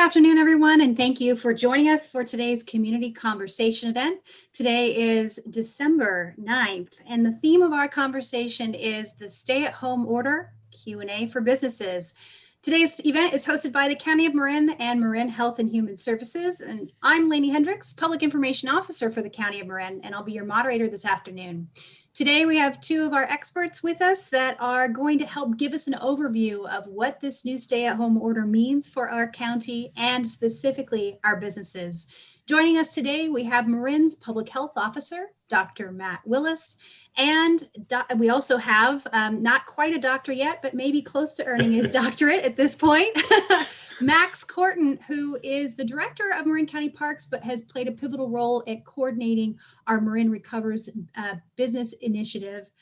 afternoon, everyone, and thank you for joining us for today's community conversation event. Today is December 9th, and the theme of our conversation is the stay-at-home order Q&A for businesses. Today's event is hosted by the County of Marin and Marin Health and Human Services, and I'm Lainey Hendricks, Public Information Officer for the County of Marin, and I'll be your moderator this afternoon. Today, we have two of our experts with us that are going to help give us an overview of what this new stay-at-home order means for our county and specifically our businesses. Joining us today, we have Marin's Public Health Officer, Dr. Matt Willis, and we also have, not quite a doctor yet, but maybe close to earning his doctorate at this point, Max Corton, who is the director of Marin County Parks, but has played a pivotal role at coordinating our Marin Recovers business initiative,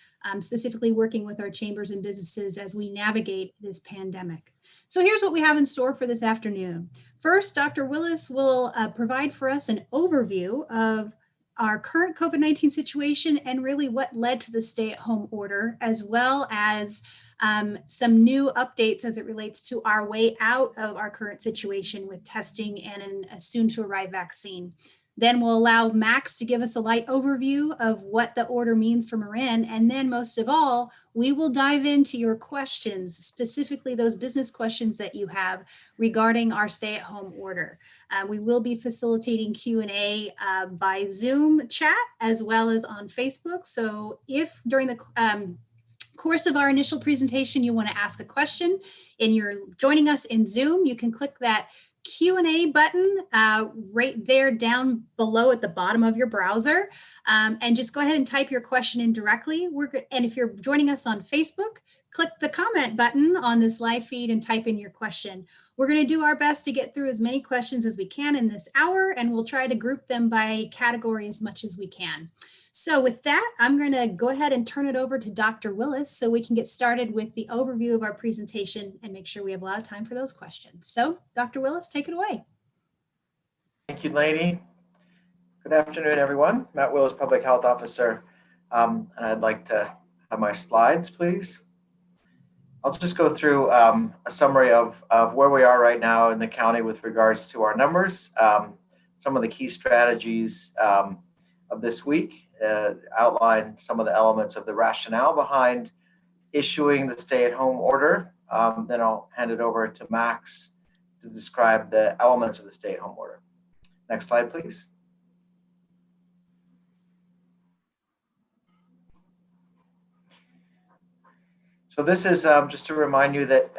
specifically working with our chambers and businesses as we navigate this pandemic. So here's what we have in store for this afternoon. First, Dr. Willis will provide for us an overview of our current COVID-19 situation and really what led to the stay-at-home order, as well as some new updates as it relates to our way out of our current situation with testing and a soon-to-arrive vaccine. Then we'll allow Max to give us a light overview of what the order means for Marin. And then most of all, we will dive into your questions, specifically those business questions that you have regarding our stay-at-home order. We will be facilitating Q&A by Zoom chat as well as on Facebook. So if during the course of our initial presentation, you want to ask a question and you're joining us in Zoom, you can click that Q&A button right there down below at the bottom of your browser, and just go ahead and type your question in directly. And if you're joining us on Facebook, click the comment button on this live feed and type in your question. We're going to do our best to get through as many questions as we can in this hour, and we'll try to group them by category as much as we can. So with that, I'm going to go ahead and turn it over to Dr. Willis so we can get started with the overview of our presentation and make sure we have a lot of time for those questions. So Dr. Willis, take it away. Thank you, Lainey. Good afternoon, everyone. Matt Willis, Public Health Officer. And I'd like to have my slides, please. I'll just go through a summary of where we are right now in the county with regards to our numbers, some of the key strategies of this week, outline some of the elements of the rationale behind issuing the stay-at-home order. Then I'll hand it over to Max to describe the elements of the stay-at-home order. Next slide, please. So this is just to remind you that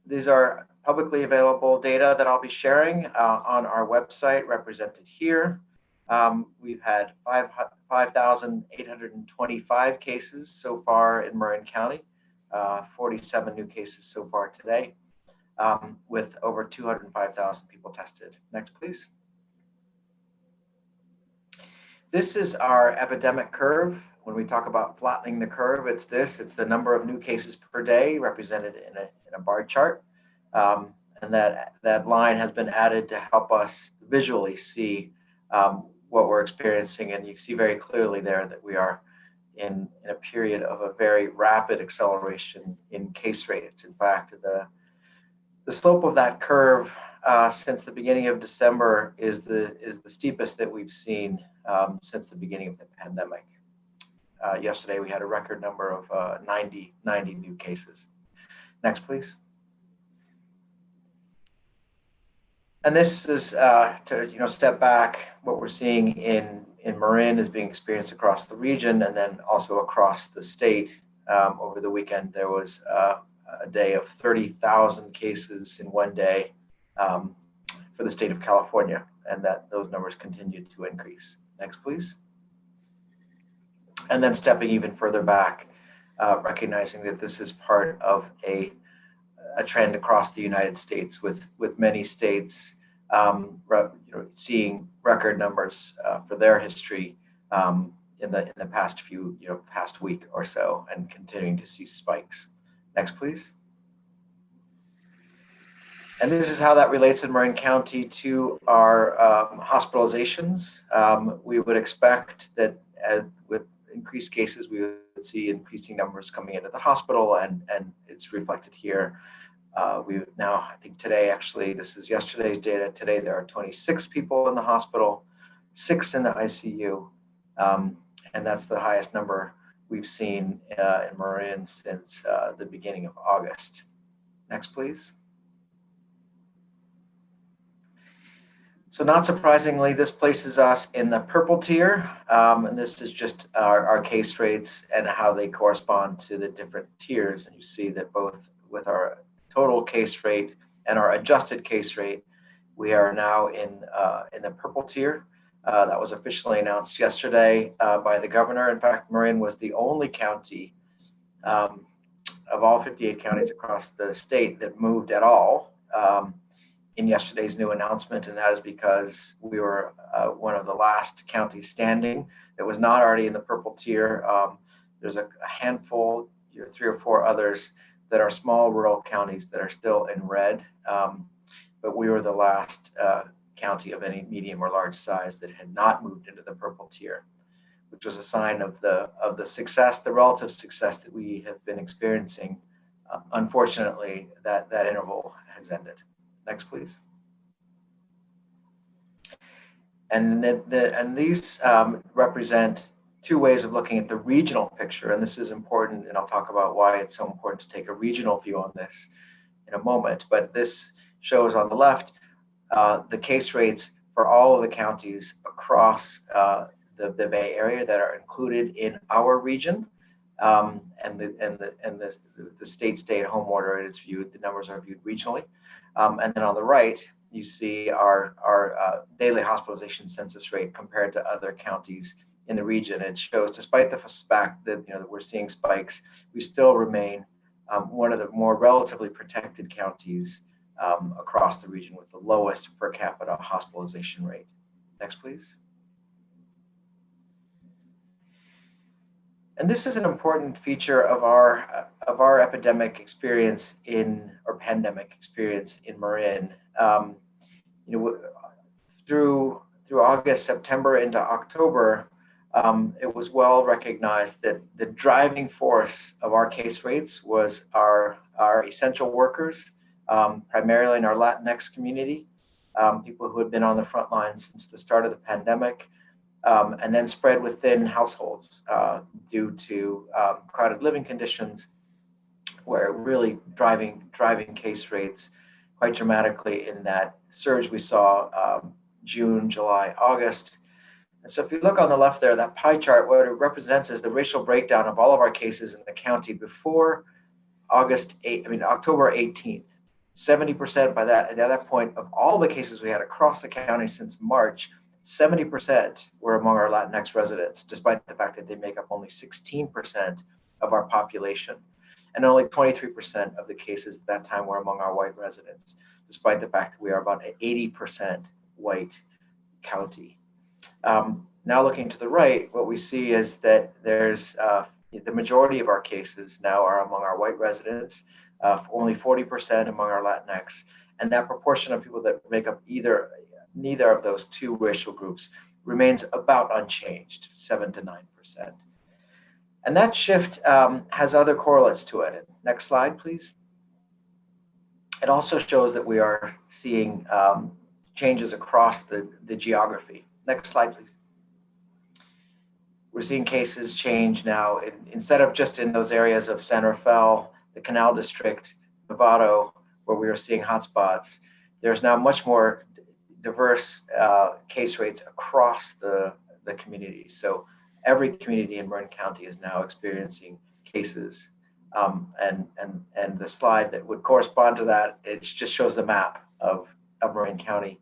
these are publicly available data that I'll be sharing on our website represented here. We've had 5,825 cases so far in Marin County, 47 new cases so far today, with over 205,000 people tested. Next, please. This is our epidemic curve. When we talk about flattening the curve, it's the number of new cases per day represented in a bar chart. And that line has been added to help us visually see what we're experiencing. And you see very clearly there that we are in a period of a very rapid acceleration in case rates. In fact, the slope of that curve since the beginning of December is the steepest that we've seen since the beginning of the pandemic. Yesterday, we had a record number of 90 new cases. Next, please. And this is to step back. What we're seeing in Marin is being experienced across the region and then also across the state. Over the weekend, there was a day of 30,000 cases in one day for the state of California, and that those numbers continue to increase. Next, please. And then stepping even further back, recognizing that this is part of a trend across the United States, with many states seeing record numbers for their history in the past week or so, and continuing to see spikes. Next, please. And this is how that relates in Marin County to our hospitalizations. We would expect that with increased cases, we would see increasing numbers coming into the hospital, and it's reflected here. We now, I think today, actually, this is yesterday's data. Today, there are 26 people in the hospital, 6 in the ICU, and that's the highest number we've seen in Marin since the beginning of August. Next, please. So not surprisingly, this places us in the purple tier, and this is just our case rates and how they correspond to the different tiers. And you see that both with our total case rate and our adjusted case rate, we are now in the purple tier. That was officially announced yesterday by the governor. In fact, Marin was the only county of all 58 counties across the state that moved at all. In yesterday's new announcement, and that is because we were one of the last counties standing that was not already in the purple tier. There's a handful, 3 or 4 others that are small rural counties that are still in red, but we were the last county of any medium or large size that had not moved into the purple tier, which was a sign of the success, the relative success that we have been experiencing. Unfortunately, that interval has ended. Next, please. And these represent 2 ways of looking at the regional picture, and this is important, and I'll talk about why it's so important to take a regional view on this in a moment. But this shows on the left the case rates for all of the counties across the Bay Area that are included in our region, and the state stay-at-home order is viewed. The numbers are viewed regionally. And then on the right, you see our daily hospitalization census rate compared to other counties in the region. It shows, despite the fact that that we're seeing spikes, we still remain one of the more relatively protected counties across the region with the lowest per capita hospitalization rate. Next, please. And this is an important feature of our epidemic experience or pandemic experience in Marin. Through August, September into October, it was well recognized that the driving force of our case rates was our essential workers, primarily in our Latinx community, people who had been on the front lines since the start of the pandemic. And then spread within households due to crowded living conditions, where really driving case rates quite dramatically in that surge we saw June, July, August. And so if you look on the left there, that pie chart, what it represents is the racial breakdown of all of our cases in the county before October 18th. 70% at that point of all the cases we had across the county since March, 70% were among our Latinx residents, despite the fact that they make up only 16% of our population. And only 23% of the cases at that time were among our white residents, despite the fact that we are about an 80% white county. Now looking to the right, what we see is that there's the majority of our cases now are among our white residents, only 40% among our Latinx, and that proportion of people that make up neither of those 2 racial groups remains about unchanged, 7 to 9%. And that shift has other correlates to it. Next slide, please. It also shows that we are seeing changes across the geography. Next slide, please. We're seeing cases change now, instead of just in those areas of San Rafael, the Canal District, Novato, where we are seeing hotspots. There's now much more diverse case rates across the community. So every community in Marin County is now experiencing cases. And the slide that would correspond to that, it just shows the map of Marin County,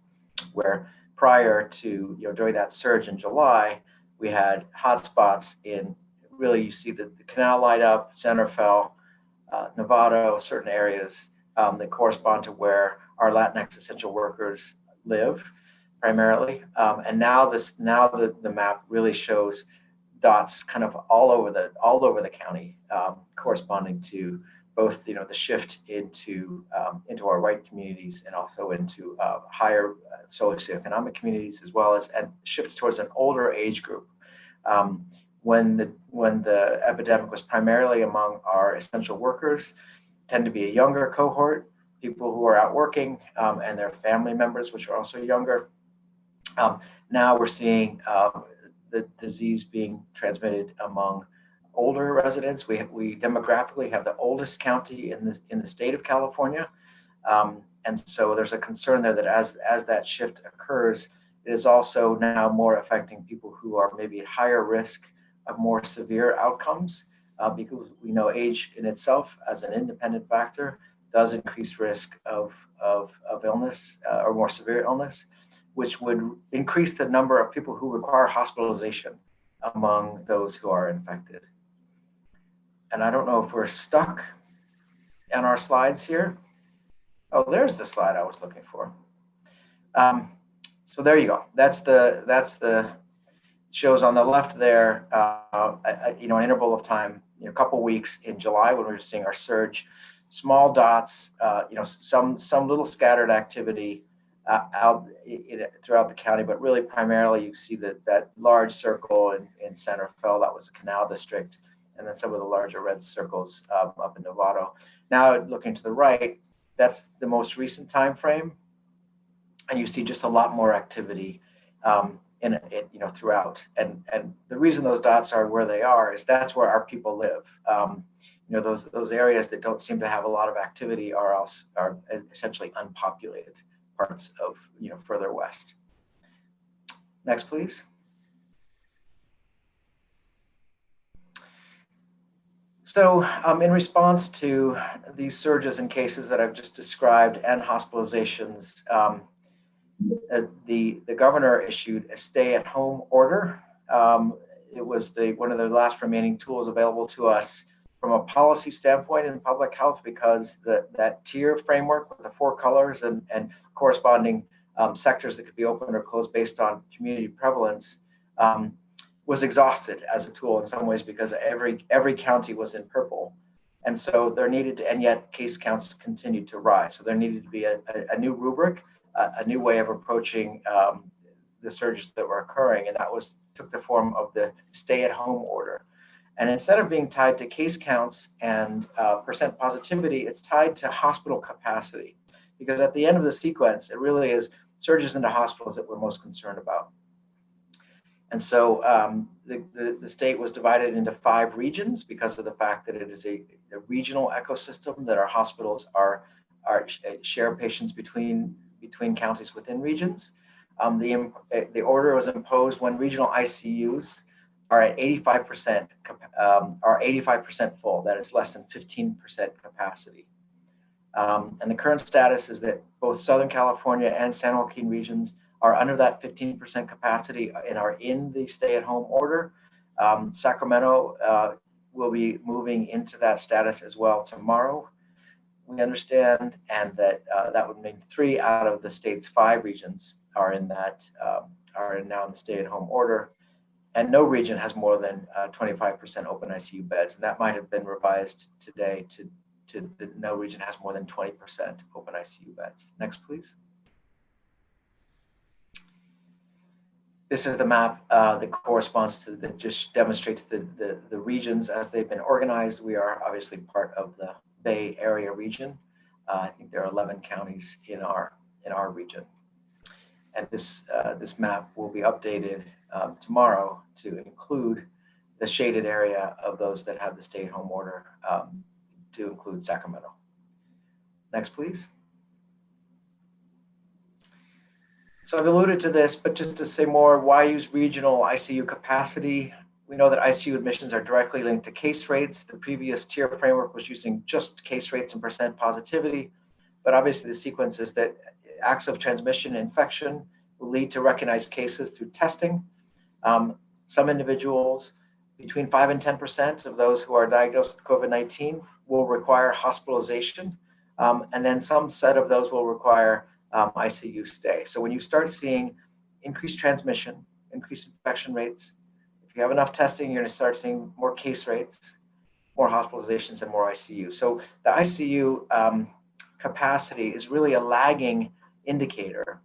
where prior to, during that surge in July, we had hotspots in, really you see the canal light up, San Rafael, Novato, certain areas that correspond to where our Latinx essential workers live primarily, and now the map really shows dots kind of all over the county, corresponding to both the shift into our white communities and also into higher socioeconomic communities, as well as and shift towards an older age group. When the epidemic was primarily among our essential workers, tend to be a younger cohort. people who are out working and their family members, which are also younger. Now we're seeing the disease being transmitted among older residents. We demographically have the oldest county in the state of California. And so there's a concern there that as that shift occurs, it is also now more affecting people who are maybe at higher risk of more severe outcomes, because we know age in itself as an independent factor does increase risk of illness or more severe illness, which would increase the number of people who require hospitalization among those who are infected. And I don't know if we're stuck on our slides here. Oh, there's the slide I was looking for. So there you go. That's the shows on the left there. An interval of time, a couple weeks in July when we were seeing our surge, small dots. Some little scattered activity out throughout the county, but really primarily you see that large circle in Santa Fe. That was a canal district, and then some of the larger red circles up in Novato. Now looking to the right, that's the most recent time frame, and you see just a lot more activity throughout. And the reason those dots are where they are is that's where our people live. Those areas that don't seem to have a lot of activity are essentially unpopulated parts of further west. Next, please. So in response to these surges in cases that I've just described and hospitalizations, the governor issued a stay-at-home order. It was one of the last remaining tools available to us from a policy standpoint in public health, because that tier framework with the 4 colors and corresponding sectors that could be open or closed based on community prevalence was exhausted as a tool in some ways, because every county was in purple. And so there needed to, and yet case counts continued to rise. So there needed to be a new rubric, a new way of approaching the surges that were occurring. And that took the form of the stay-at-home order. And instead of being tied to case counts and percent positivity, it's tied to hospital capacity. Because at the end of the sequence, it really is surges into hospitals that we're most concerned about. And so the state was divided into 5 regions because of the fact that it is a regional ecosystem, that our hospitals are share patients between counties within regions. The order was imposed when regional ICUs are at 85% full. That is less than 15% capacity. And the current status is that both Southern California and San Joaquin regions are under that 15% capacity and are in the stay-at-home order. Sacramento will be moving into that status as well tomorrow, we understand, and that would mean 3 out of the state's 5 regions are now in the stay-at-home order, and no region has more than 25% open ICU beds, and that might have been revised today to no region has more than 20% open ICU beds. Next, please. This is the map that corresponds to, that just demonstrates the regions as they've been organized. We are obviously part of the Bay Area region. I think there are 11 counties in our region. And this map will be updated tomorrow to include the shaded area of those that have the stay-at-home order, to include Sacramento. Next, please. So I've alluded to this, but just to say more, why use regional ICU capacity? We know that ICU admissions are directly linked to case rates. The previous tier framework was using just case rates and percent positivity, but obviously the sequence is that acts of transmission and infection will lead to recognized cases through testing. Some individuals, between 5 and 10% of those who are diagnosed with COVID-19 will require hospitalization, and then some set of those will require ICU stay. So when you start seeing increased transmission, increased infection rates, if you have enough testing, you're going to start seeing more case rates, more hospitalizations, and more ICU. So the ICU capacity is really a lagging indicator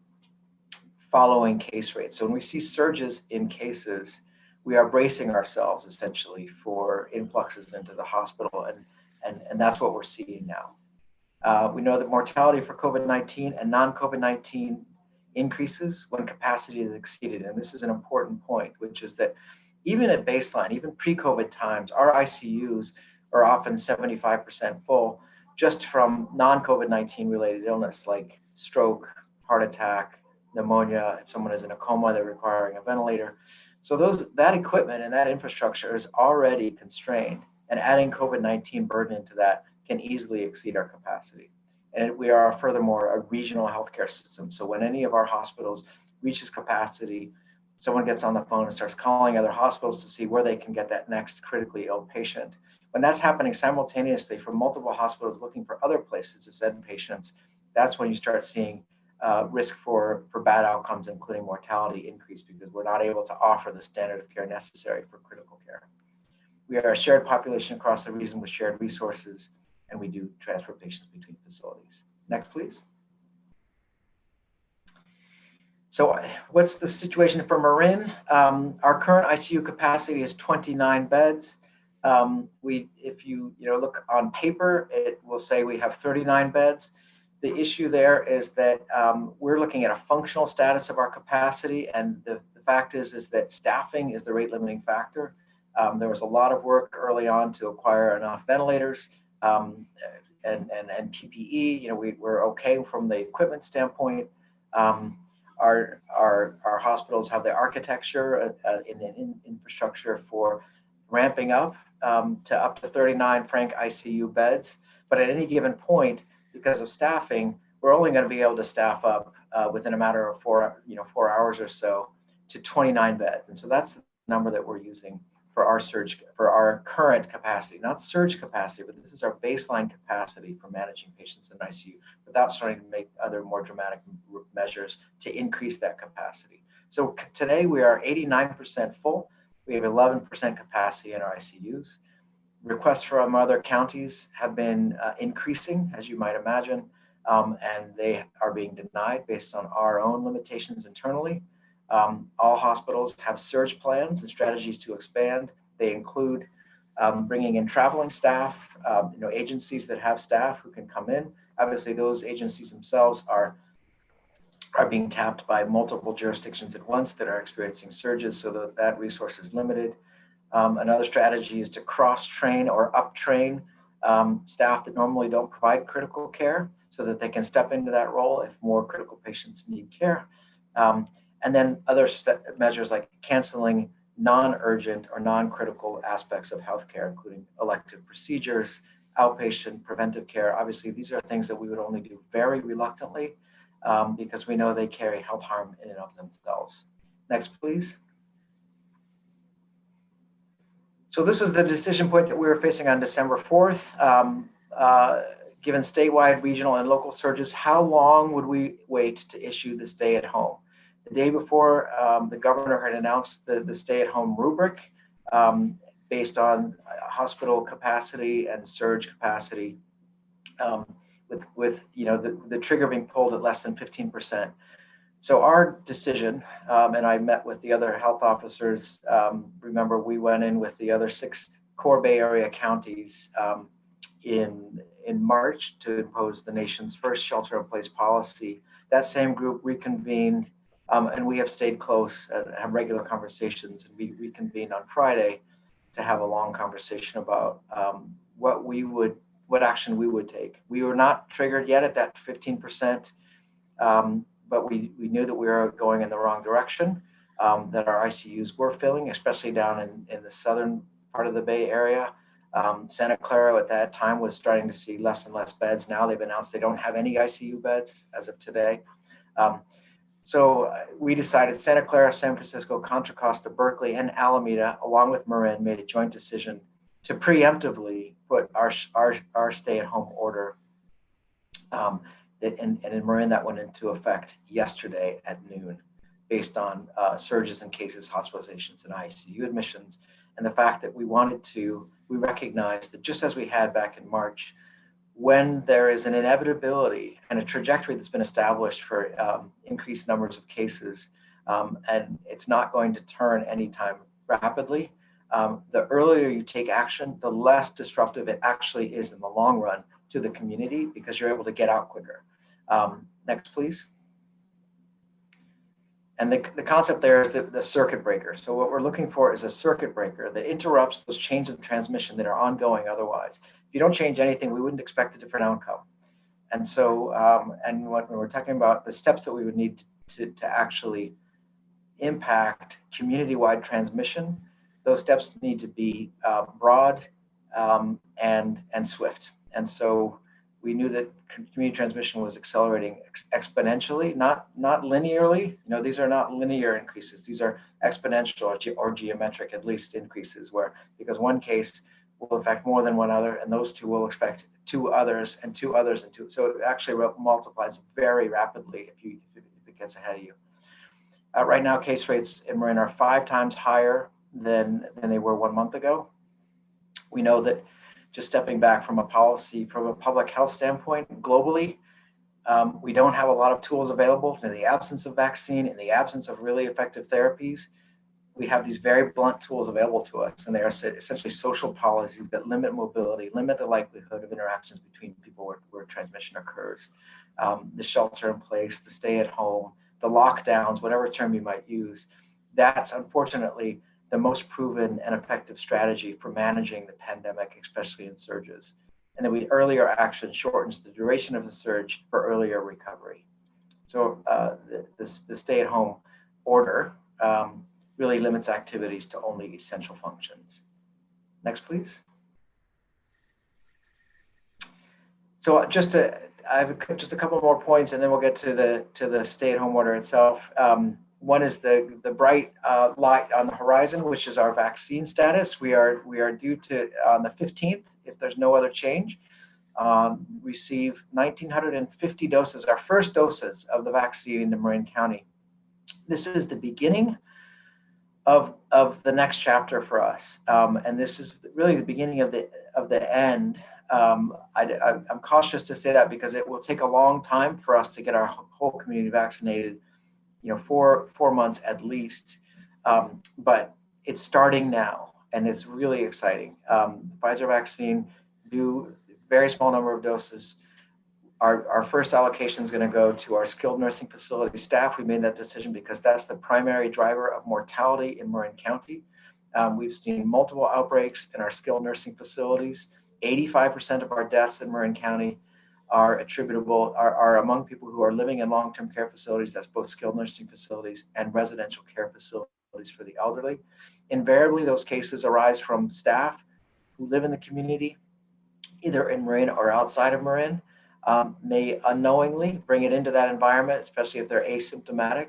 following case rates. So when we see surges in cases, we are bracing ourselves essentially for influxes into the hospital, and that's what we're seeing now. We know that mortality for COVID-19 and non-COVID-19 increases when capacity is exceeded. And this is an important point, which is that even at baseline, even pre-COVID times, our ICUs are often 75% full just from non-COVID-19 related illness like stroke, heart attack, pneumonia. If someone is in a coma, they're requiring a ventilator. So that equipment and that infrastructure is already constrained, and adding COVID-19 burden into that can easily exceed our capacity. And we are furthermore a regional healthcare system. So when any of our hospitals reaches capacity, someone gets on the phone and starts calling other hospitals to see where they can get that next critically ill patient. When that's happening simultaneously from multiple hospitals looking for other places to send patients, that's when you start seeing risk for bad outcomes, including mortality, increase because we're not able to offer the standard of care necessary for critical care. We are a shared population across the region with shared resources, and we do transfer patients between facilities. Next, please. So what's the situation for Marin? Our current ICU capacity is 29 beds. If you look on paper, it will say we have 39 beds. The issue there is that we're looking at a functional status of our capacity, and the fact is that staffing is the rate limiting factor. There was a lot of work early on to acquire enough ventilators and PPE. We're okay from the equipment standpoint. Our hospitals have the architecture in the infrastructure for ramping up to 39 frank ICU beds. But at any given point, because of staffing, we're only going to be able to staff up within a matter of 4 hours or so to 29 beds. And so that's the number that we're using for our current capacity, not surge capacity, but this is our baseline capacity for managing patients in ICU without starting to make other more dramatic measures to increase that capacity. So today we are 89% full. We have 11% capacity in our ICUs. Requests from other counties have been increasing, as you might imagine, and they are being denied based on our own limitations internally. All hospitals have surge plans and strategies to expand. They include bringing in traveling staff, agencies that have staff who can come in. Obviously, those agencies themselves are being tapped by multiple jurisdictions at once that are experiencing surges, so that resource is limited. Another strategy is to cross-train or up-train staff that normally don't provide critical care so that they can step into that role if more critical patients need care. And then other measures like canceling non-urgent or non-critical aspects of healthcare, including elective procedures, outpatient preventive care. Obviously, these are things that we would only do very reluctantly because we know they carry health harm in and of themselves. Next, please. So this was the decision point that we were facing on December 4th. Given statewide, regional, and local surges, how long would we wait to issue the stay at home? The day before, the governor had announced the stay-at-home rubric based on hospital capacity and surge capacity, with the trigger being pulled at less than 15%. So our decision, and I met with the other health officers. Remember, we went in with the other 6 core Bay Area counties in March to impose the nation's first shelter-in-place policy. That same group reconvened. And we have stayed close and have regular conversations. And we reconvened on Friday to have a long conversation about what action we would take. We were not triggered yet at that 15%, but we knew that we were going in the wrong direction, that our ICUs were filling, especially down in the southern part of the Bay Area. Santa Clara at that time was starting to see less and less beds. Now they've announced they don't have any ICU beds as of today. So we decided Santa Clara, San Francisco, Contra Costa, Berkeley, and Alameda, along with Marin, made a joint decision to preemptively put our stay-at-home order. And in Marin, that went into effect yesterday at noon, based on surges in cases, hospitalizations, and ICU admissions, and the fact that we recognized that just as we had back in March, when there is an inevitability and a trajectory that's been established for increased numbers of cases, and it's not going to turn anytime rapidly, the earlier you take action, the less disruptive it actually is in the long run to the community because you're able to get out quicker. Next, please. And the concept there is the circuit breaker. So what we're looking for is a circuit breaker that interrupts those chains of transmission that are ongoing otherwise. If you don't change anything, we wouldn't expect a different outcome. And so, and when we're talking about the steps that we would need to actually impact community-wide transmission, those steps need to be broad and swift. And so we knew that community transmission was accelerating exponentially, not linearly. These are not linear increases. These are exponential or geometric, at least, increases, because one case will affect more than one other, and those two will affect two others and two others and two. So it actually multiplies very rapidly if it gets ahead of you. Right now, case rates in Marin are 5 times higher than they were 1 month ago. We know that, just stepping back from a public health standpoint, globally, we don't have a lot of tools available. In the absence of vaccine, in the absence of really effective therapies, we have these very blunt tools available to us, and they are essentially social policies that limit mobility, limit the likelihood of interactions between people where transmission occurs. The shelter in place, the stay at home, the lockdowns, whatever term you might use, that's unfortunately the most proven and effective strategy for managing the pandemic, especially in surges. And then earlier action shortens the duration of the surge for earlier recovery. So the stay-at-home order really limits activities to only essential functions. Next, please. So I have just a couple more points, and then we'll get to the stay-at-home order itself. One is the bright light on the horizon, which is our vaccine status. We are due to, on the 15th, if there's no other change, receive 1,950 doses, our first doses of the vaccine in Marin County. This is the beginning of the next chapter for us, and this is really the beginning of the end. I'm cautious to say that because it will take a long time for us to get our whole community vaccinated, 4 months at least, but it's starting now, and it's really exciting. Pfizer vaccine, do very small number of doses. Our first allocation is going to go to our skilled nursing facility staff. We made that decision because that's the primary driver of mortality in Marin County. We've seen multiple outbreaks in our skilled nursing facilities. 85% of our deaths in Marin County are among people who are living in long-term care facilities. That's both skilled nursing facilities and residential care facilities for the elderly. Invariably, those cases arise from staff who live in the community, either in Marin or outside of Marin, may unknowingly bring it into that environment, especially if they're asymptomatic,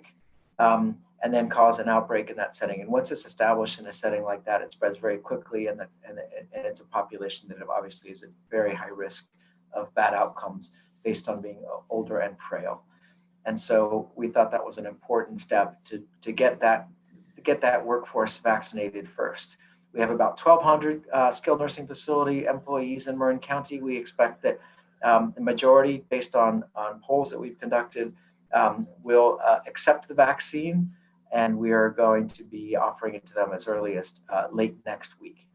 and then cause an outbreak in that setting. And once it's established in a setting like that, it spreads very quickly, and it's a population that obviously is at very high risk of bad outcomes based on being older and frail. And so we thought that was an important step to get that workforce vaccinated first. We have about 1,200 skilled nursing facility employees in Marin County. We expect that the majority, based on polls that we've conducted, will accept the vaccine, and we are going to be offering it to them as early as late next week.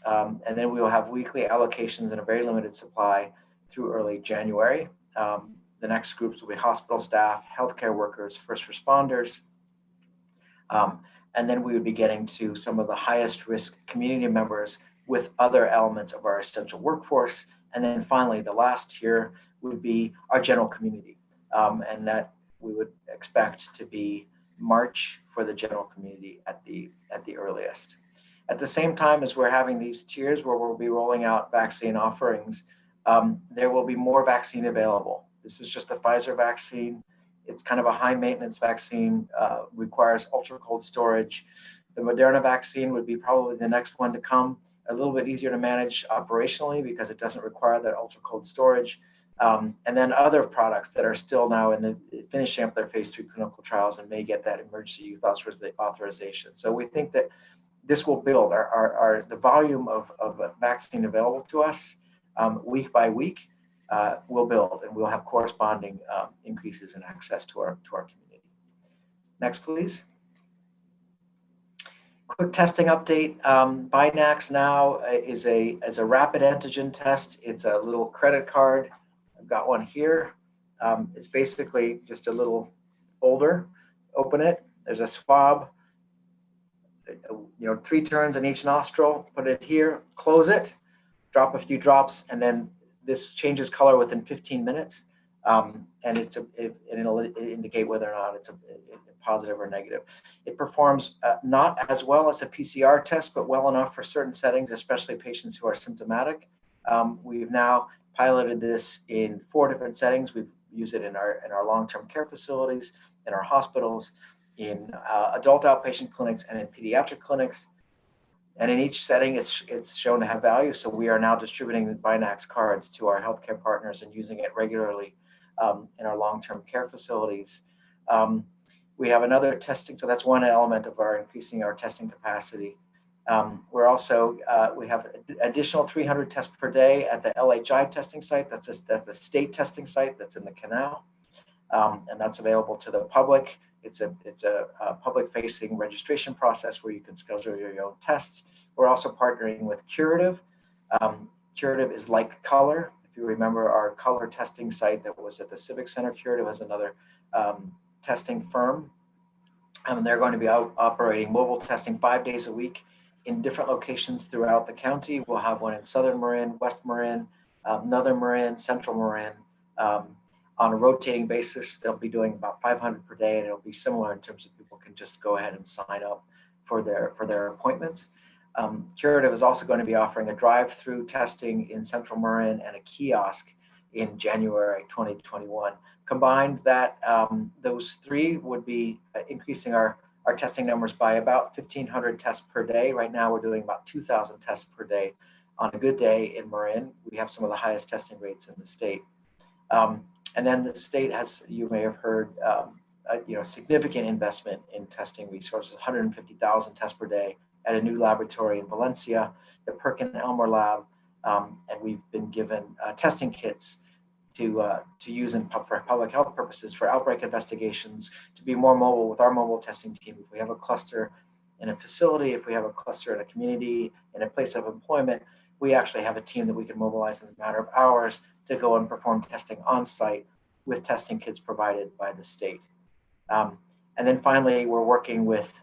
And then we will have weekly allocations in a very limited supply through early January. The next groups will be hospital staff, healthcare workers, first responders, and then we would be getting to some of the highest risk community members with other elements of our essential workforce. And then finally, the last tier would be our general community, and that we would expect to be March for the general community at the earliest. At the same time as we're having these tiers where we'll be rolling out vaccine offerings, there will be more vaccine available. This is just the Pfizer vaccine. It's kind of a high maintenance vaccine, requires ultra cold storage. The Moderna vaccine would be probably the next one to come, a little bit easier to manage operationally because it doesn't require that ultra cold storage. And then other products that are still now in the finishing up their phase 3 clinical trials and may get that emergency use authorization. So we think that this will build the volume of vaccine available to us week by week will build, and we'll have corresponding increases in access to our community. Next, please. Quick testing update. Binax now is a rapid antigen test. It's a little credit card. I've got one here. It's basically just a little folder. Open it. There's a swab. 3 turns in each nostril. Put it here. Close it. Drop a few drops, and then this changes color within 15 minutes. And it'll indicate whether or not it's a positive or negative. It performs not as well as a PCR test, but well enough for certain settings, especially patients who are symptomatic. We've now piloted this in 4 different settings. We've used it in our long-term care facilities, in our hospitals, in adult outpatient clinics, and in pediatric clinics. And in each setting, it's shown to have value. So we are now distributing the Binax cards to our healthcare partners and using it regularly in our long-term care facilities. We have another testing, so that's one element of our increasing our testing capacity. We're also, we have additional 300 tests per day at the LHI testing site. That's the state testing site that's in the canal. And that's available to the public. It's a public-facing registration process where you can schedule your own tests. We're also partnering with Curative. Curative is like Color. If you remember our Color testing site that was at the Civic Center, Curative is another testing firm. And they're going to be operating mobile testing 5 days a week in different locations throughout the county. We'll have one in Southern Marin, West Marin, Northern Marin, Central Marin. On a rotating basis, they'll be doing about 500 per day, and it'll be similar in terms of people can just go ahead and sign up for their appointments. Curative is also going to be offering a drive-through testing in Central Marin and a kiosk in January 2021. Combined, that those 3 would be increasing our testing numbers by about 1,500 tests per day. Right now, we're doing about 2,000 tests per day. On a good day in Marin, we have some of the highest testing rates in the state. And then the state has, you may have heard, significant investment in testing resources, 150,000 tests per day at a new laboratory in Valencia, the Perkin-Elmer lab, and we've been given testing kits to use for public health purposes, for outbreak investigations, to be more mobile with our mobile testing team. If we have a cluster in a facility, if we have a cluster in a community, in a place of employment, we actually have a team that we can mobilize in a matter of hours to go and perform testing on site with testing kits provided by the state. And then finally, we're working with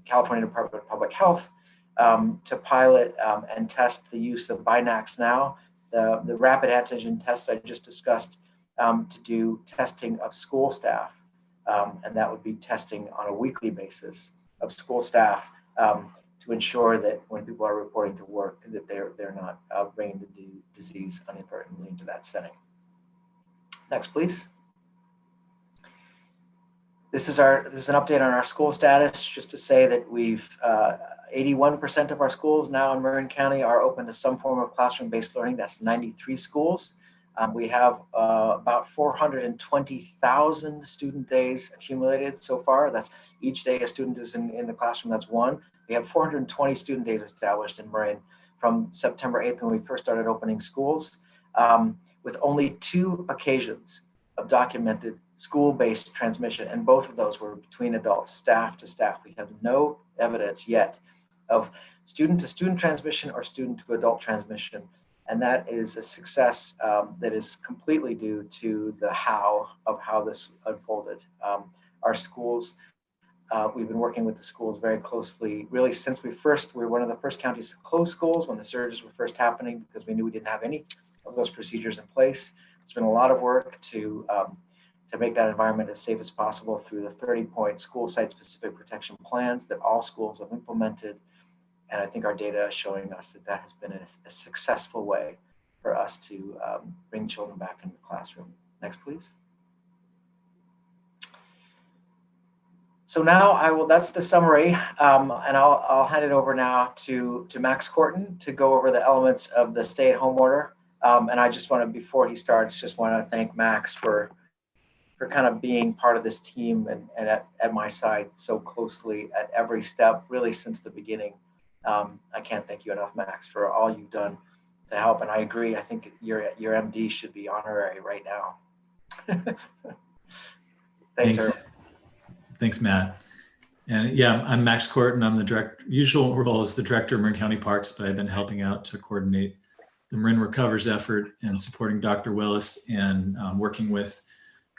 California Department of Public Health to pilot and test the use of Binax now, the rapid antigen tests I just discussed, to do testing of school staff. And that would be testing on a weekly basis of school staff to ensure that when people are reporting to work, that they're not bringing the disease inadvertently into that setting. Next, please. This is an update on our school status, just to say that we've 81% of our schools now in Marin County are open to some form of classroom-based learning. That's 93 schools. We have about 420,000 student days accumulated so far. That's each day a student is in the classroom, that's 1. We have 420 student days established in Marin from September 8th when we first started opening schools, with only 2 occasions of documented school-based transmission, and both of those were between adults, staff to staff. We have no evidence yet of student-to-student transmission or student-to-adult transmission, and that is a success that is completely due to the how this unfolded. Our schools, we've been working with the schools very closely, really since we were one of the first counties to close schools when the surges were first happening, because we knew we didn't have any of those procedures in place. There's been a lot of work to make that environment as safe as possible through the 30-point school site-specific protection plans that all schools have implemented. And I think our data is showing us that has been a successful way for us to bring children back into the classroom. Next, please. So now that's the summary, and I'll hand it over now to Max Corton to go over the elements of the stay-at-home order. And I just want to, before he starts, just want to thank Max for kind of being part of this team and at my side so closely at every step, really since the beginning. I can't thank you enough, Max, for all you've done to help. And I agree, I think your MD should be honorary right now. Thanks. Thanks, Matt. And yeah, I'm Max Court, and I'm the usual role is the director of Marin County Parks, but I've been helping out to coordinate the Marin Recovers effort and supporting Dr. Willis and working with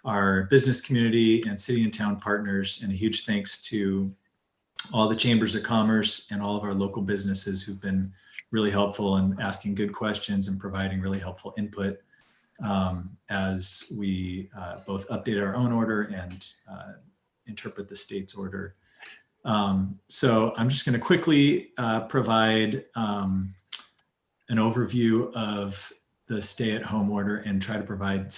our business community and city and town partners. And a huge thanks to all the chambers of commerce and all of our local businesses who've been really helpful in asking good questions and providing really helpful input as we both update our own order and interpret the state's order. So I'm just going to quickly provide an overview of the stay-at-home order and try to provide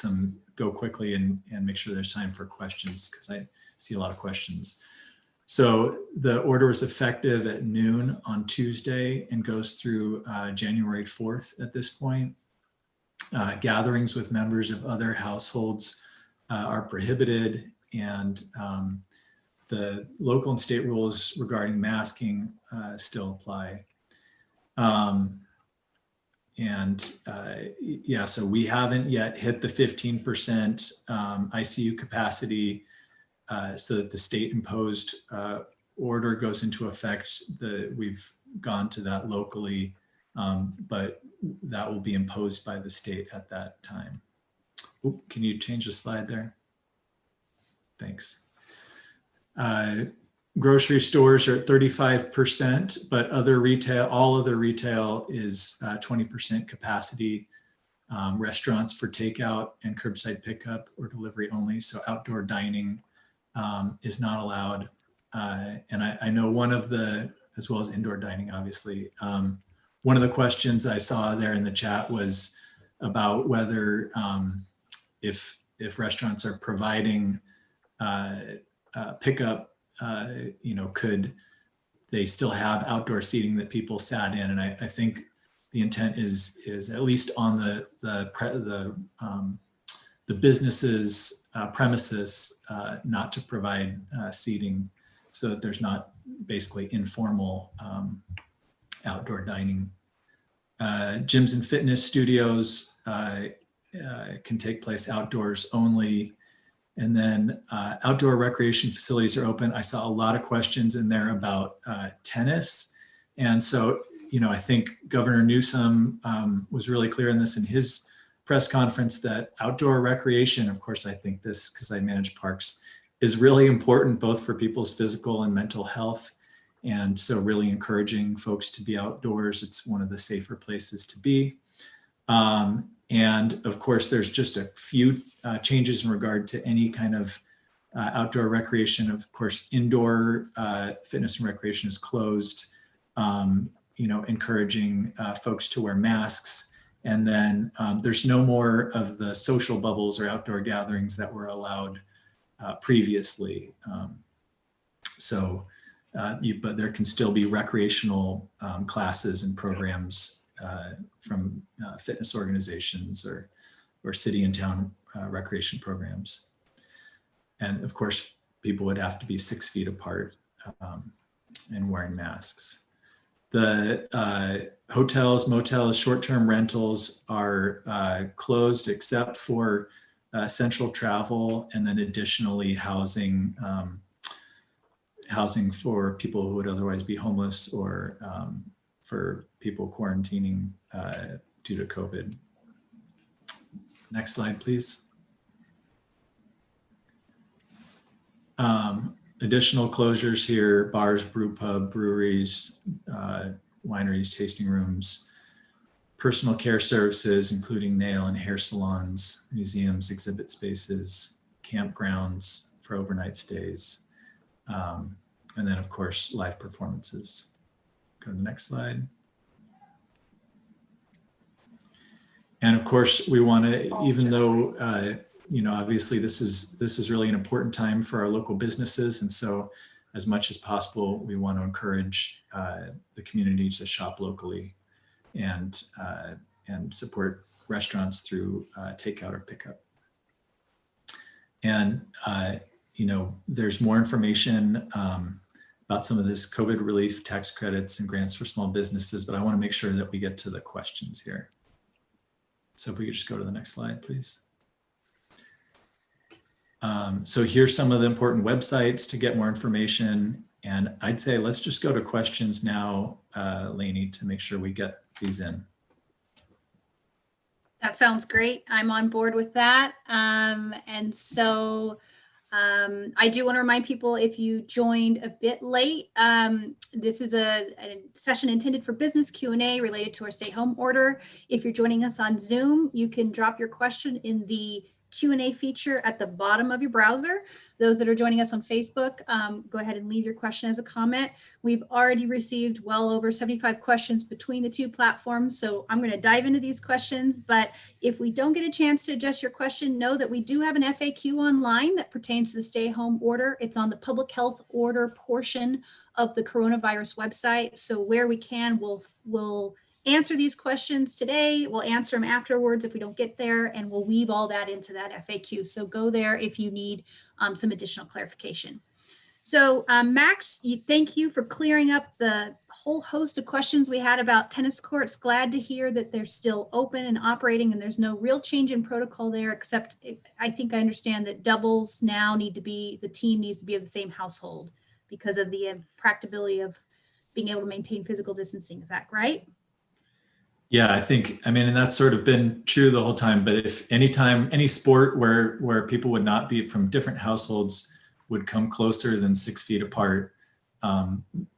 go quickly and make sure there's time for questions, because I see a lot of questions. So the order was effective at noon on Tuesday and goes through January 4th at this point. Gatherings with members of other households are prohibited, and the local and state rules regarding masking still apply. Yeah, so we haven't yet hit the 15% ICU capacity, so that the state imposed order goes into effect. We've gone to that locally, but that will be imposed by the state at that time. Oop, can you change the slide there? Thanks. Grocery stores are at 35%, but all other retail is 20% capacity. Restaurants for takeout and curbside pickup or delivery only. So outdoor dining is not allowed. And I know as well as indoor dining, obviously. One of the questions I saw there in the chat was about whether if restaurants are providing pickup, could they still have outdoor seating that people sat in? And I think the intent is at least on the business's premises not to provide seating, so that there's not basically informal outdoor dining. Gyms and fitness studios can take place outdoors only. And then outdoor recreation facilities are open. I saw a lot of questions in there about tennis. And so, I think Governor Newsom was really clear in this in his press conference that outdoor recreation, of course, I think this, because I manage parks, is really important both for people's physical and mental health. And so really encouraging folks to be outdoors. It's one of the safer places to be. And of course, there's just a few changes in regard to any kind of outdoor recreation. Of course, indoor fitness and recreation is closed, encouraging folks to wear masks. And then there's no more of the social bubbles or outdoor gatherings that were allowed previously. But there can still be recreational classes and programs from fitness organizations or city and town recreation programs. And of course, people would have to be 6 feet apart and wearing masks. The hotels, motels, short-term rentals are closed except for essential travel, and then additionally housing for people who would otherwise be homeless, or for people quarantining due to COVID. Next slide, please. Additional closures here: bars, brew pub, breweries, wineries, tasting rooms, personal care services, including nail and hair salons, museums, exhibit spaces, campgrounds for overnight stays, and then of course, live performances. Go to the next slide. And of course, we want to, even though obviously this is really an important time for our local businesses, and so as much as possible, we want to encourage the community to shop locally and support restaurants through takeout or pickup. And there's more information about some of this COVID relief, tax credits, and grants for small businesses, but I want to make sure that we get to the questions here. So if we could just go to the next slide, please. So here's some of the important websites to get more information And I'd say let's just go to questions now, Lainey, to make sure we get these in. That sounds great. I'm on board with that. And so I do want to remind people, if you joined a bit late, this is a session intended for business Q&A related to our stay-home order. If you're joining us on Zoom, you can drop your question in the Q&A feature at the bottom of your browser. Those that are joining us on Facebook, go ahead and leave your question as a comment. We've already received well over 75 questions between the two platforms, so I'm going to dive into these questions. But if we don't get a chance to address your question, know that we do have an FAQ online that pertains to the stay-home order. It's on the public health order portion of the coronavirus website. So where we can, we'll answer these questions today. We'll answer them afterwards if we don't get there, and we'll weave all that into that FAQ. So go there if you need some additional clarification. So Max, thank you for clearing up the whole host of questions we had about tennis courts. Glad to hear that they're still open and operating and there's no real change in protocol there, except I think I understand that doubles now need to be, the team needs to be of the same household because of the impracticability of being able to maintain physical distancing. Is that right? Yeah, I mean, and that's sort of been true the whole time, but if anytime, any sport where people would not be from different households would come closer than 6 feet apart,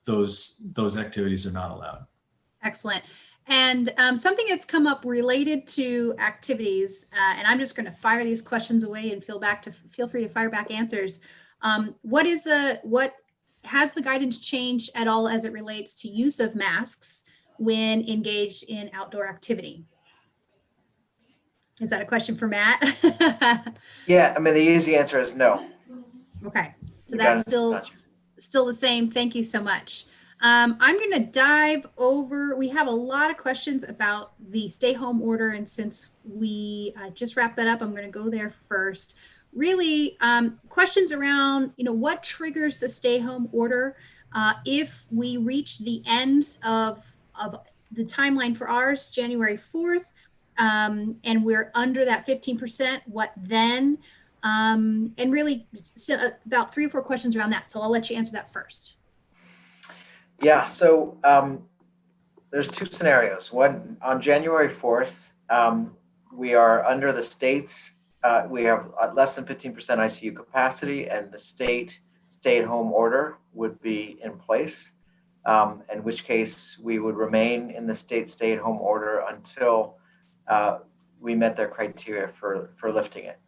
those activities are not allowed. Excellent. And something that's come up related to activities, and I'm just going to fire these questions away and feel free to fire back answers. What has the guidance changed at all as it relates to use of masks when engaged in outdoor activity? Is that a question for Matt? Yeah, I mean, the easy answer is no. Okay, so that's still the same. Thank you so much. I'm going to dive over, we have a lot of questions about the stay home order, and since we just wrapped that up, I'm going to go there first. Really, questions around, what triggers the stay home order? If we reach the end of the timeline for ours, January 4th, and we're under that 15%, what then? And really about 3 or 4 questions around that. So I'll let you answer that first. Yeah, so there's 2 scenarios. One, on January 4th, we are under the state's, we have less than 15% ICU capacity, and the state stay-at-home order would be in place, in which case we would remain in the state stay-at-home order until we met their criteria for lifting it.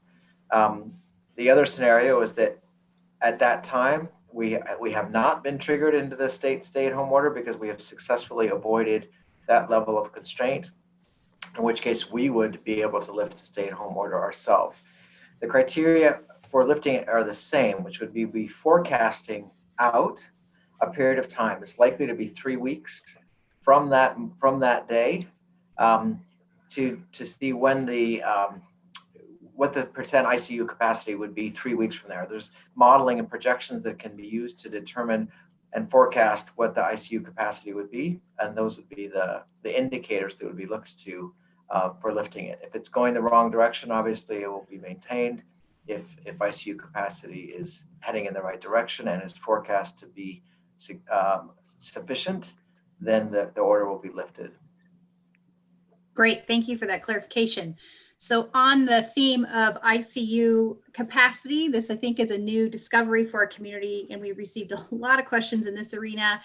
The other scenario is that at that time, we have not been triggered into the state stay-at-home order because we have successfully avoided that level of constraint, in which case we would be able to lift the stay-at-home order ourselves. The criteria for lifting it are the same, which would be forecasting out a period of time. It's likely to be 3 weeks from that day to see when what the percent ICU capacity would be 3 weeks from there. There's modeling and projections that can be used to determine and forecast what the ICU capacity would be, and those would be the indicators that would be looked to for lifting it. If it's going the wrong direction, obviously it will be maintained. If ICU capacity is heading in the right direction and is forecast to be sufficient, then the order will be lifted. Great, thank you for that clarification. So on the theme of ICU capacity, this I think is a new discovery for our community, and we received a lot of questions in this arena.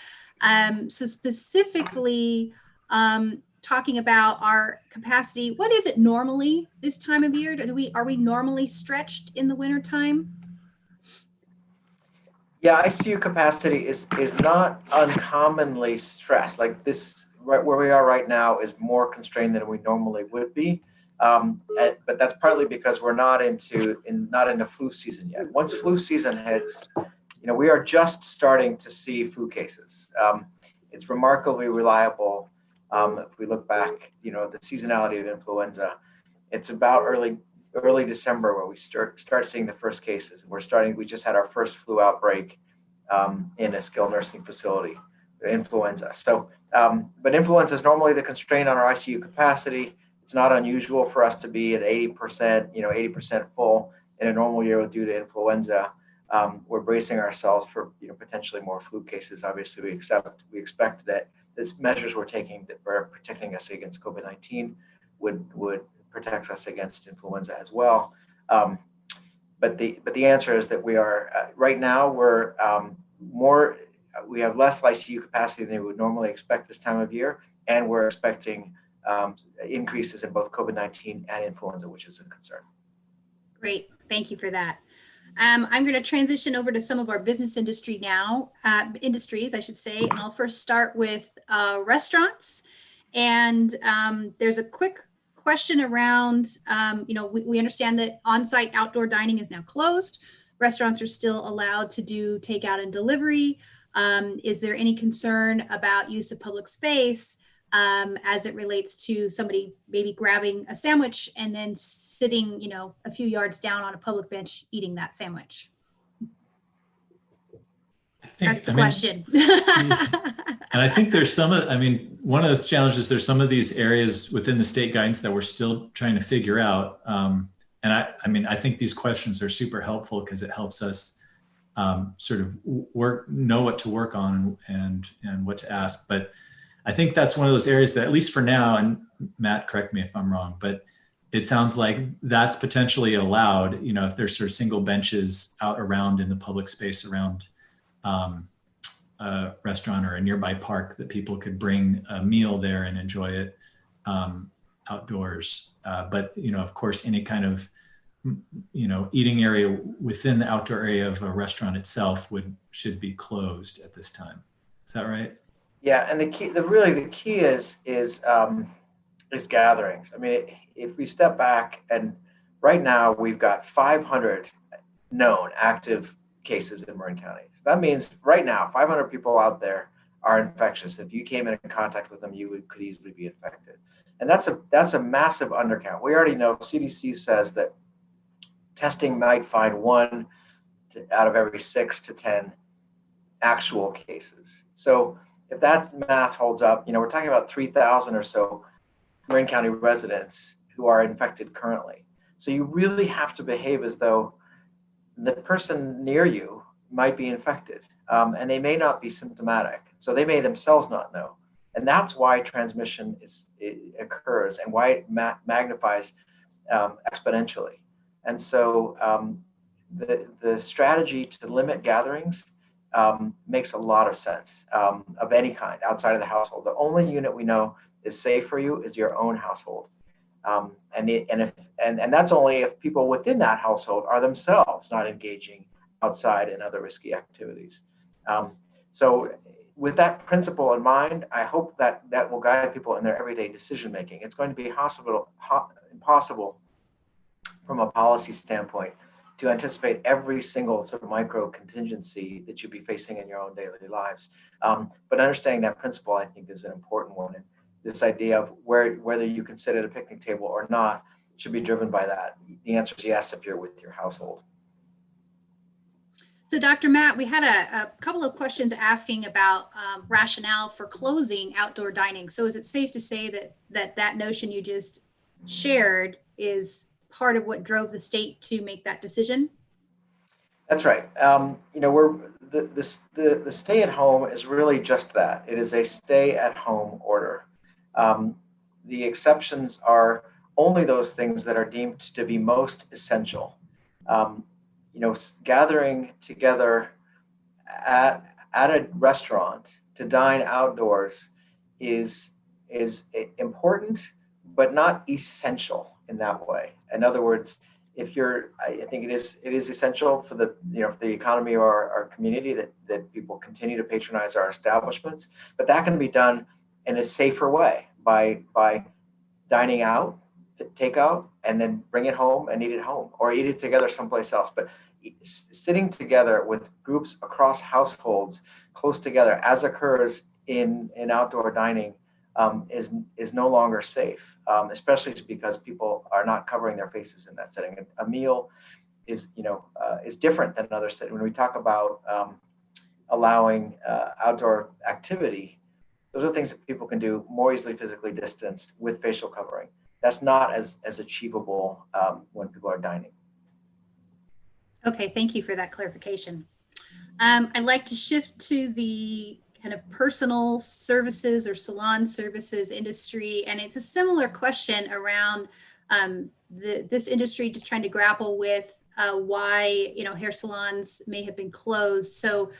So specifically talking about our capacity, what is it normally this time of year? Are we normally stretched in the wintertime? Yeah, ICU capacity is not uncommonly stressed. Like this, right where we are right now, is more constrained than we normally would be. But that's partly because we're not into flu season yet. Once flu season hits, we are just starting to see flu cases. It's remarkably reliable. If we look back, the seasonality of influenza, it's about early December where we start seeing the first cases. We just had our first flu outbreak in a skilled nursing facility, influenza. So, but influenza is normally the constraint on our ICU capacity. It's not unusual for us to be at 80%, 80% full in a normal year due to influenza. we're bracing ourselves for potentially more flu cases. Obviously, we expect that these measures we're taking that are protecting us against COVID-19 would protect us against influenza as well. But the answer is that we are right now we have less ICU capacity than we would normally expect this time of year, and we're expecting increases in both COVID-19 and influenza, which is a concern. Great, thank you for that. I'm going to transition over to some of our business industries, I should say, and I'll first start with restaurants. And there's a quick question around, we understand that on-site outdoor dining is now closed. Restaurants are still allowed to do takeout and delivery. Is there any concern about use of public space as it relates to somebody maybe grabbing a sandwich and then sitting, a few yards down on a public bench eating that sandwich? That's the question. And I think there's one of the challenges, there's some of these areas within the state guidance that we're still trying to figure out. And I think these questions are super helpful because it helps us sort of know what to work on and what to ask. But I think that's one of those areas that, at least for now, and Matt, correct me if I'm wrong, but it sounds like that's potentially allowed, if there's sort of single benches out around in the public space around a restaurant or a nearby park, that people could bring a meal there and enjoy it outdoors. But, of course, any kind of, eating area within the outdoor area of a restaurant itself should be closed at this time. Is that right? Yeah, and the key is gatherings. I mean, if we step back, and right now we've got 500 known active cases in Marin County. So that means right now 500 people out there are infectious. If you came in contact with them, you could easily be infected, and that's a massive undercount. We already know CDC says that testing might find 1 out of every 6 to 10 actual cases. So if that math holds up, we're talking about 3,000 or so Marin County residents who are infected currently. So you really have to behave as though the person near you might be infected, and they may not be symptomatic. So they may themselves not know. And that's why transmission occurs and why it magnifies exponentially. And so the strategy to limit gatherings makes a lot of sense of any kind outside of the household. The only unit we know is safe for you is your own household. And that's only if people within that household are themselves not engaging outside in other risky activities. So with that principle in mind, I hope that will guide people in their everyday decision making. It's going to be impossible from a policy standpoint to anticipate every single sort of micro contingency that you'd be facing in your own daily lives. But understanding that principle, I think, is an important one. And this idea of whether you can sit at a picnic table or not should be driven by that. The answer is yes if you're with your household. So Dr. Matt, we had a couple of questions asking about rationale for closing outdoor dining. So is it safe to say that notion you just shared is part of what drove the state to make that decision? That's right. The stay at home is really just that. It is a stay at home order. The exceptions are only those things that are deemed to be most essential. Gathering together at a restaurant to dine outdoors is important, but not essential in that way. In other words, I think it is essential for the economy of our community that people continue to patronize our establishments, but that can be done in a safer way by dining out, takeout, and then bring it home and eat it home, or eat it together someplace else. But sitting together with groups across households close together, as occurs in outdoor dining, is no longer safe, especially because people are not covering their faces in that setting. A meal is different than another setting. When we talk about allowing outdoor activity, those are things that people can do more easily physically distanced with facial covering. That's not as achievable when people are dining. Okay, thank you for that clarification. I'd like to shift to the kind of personal services or salon services industry, and it's a similar question around this industry just trying to grapple with why hair salons may have been closed. So,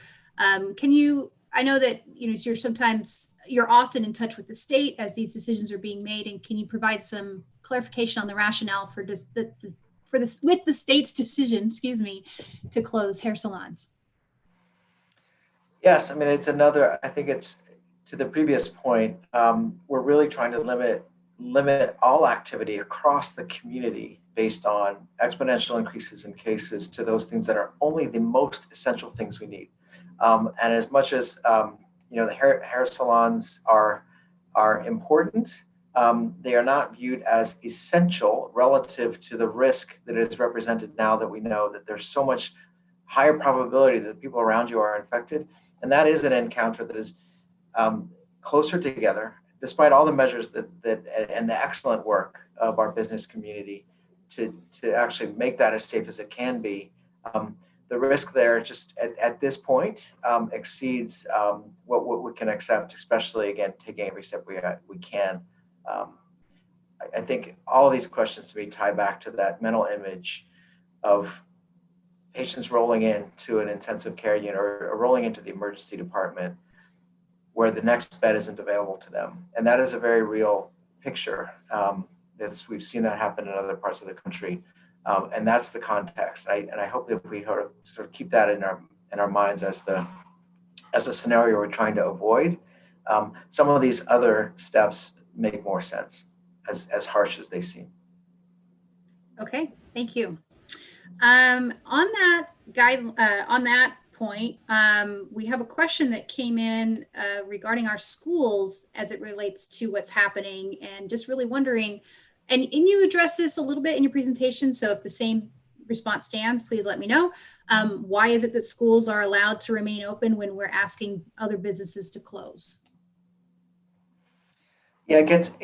can you? I know that you're often in touch with the state as these decisions are being made, and can you provide some clarification on the rationale for this with the state's decision, excuse me, to close hair salons? Yes, I mean, I think it's to the previous point, we're really trying to limit all activity across the community based on exponential increases in cases to those things that are only the most essential things we need. And as much as the hair salons are important, they are not viewed as essential relative to the risk that is represented now that we know that there's so much higher probability that the people around you are infected. And that is an encounter that is closer together, despite all the measures that and the excellent work of our business community to actually make that as safe as it can be. The risk there just at this point exceeds what we can accept, especially, again, taking every step we can. I think all of these questions to me tie back to that mental image of patients rolling into an intensive care unit or rolling into the emergency department where the next bed isn't available to them. And that is a very real picture. We've seen that happen in other parts of the country. And that's the context. And I hope that we sort of keep that in our minds as a scenario we're trying to avoid. Some of these other steps make more sense, as harsh as they seem. Okay, thank you. On that point, we have a question that came in regarding our schools as it relates to what's happening, and just really wondering, and you addressed this a little bit in your presentation, so if the same response stands, please let me know. Why is it that schools are allowed to remain open when we're asking other businesses to close? Yeah, it gets,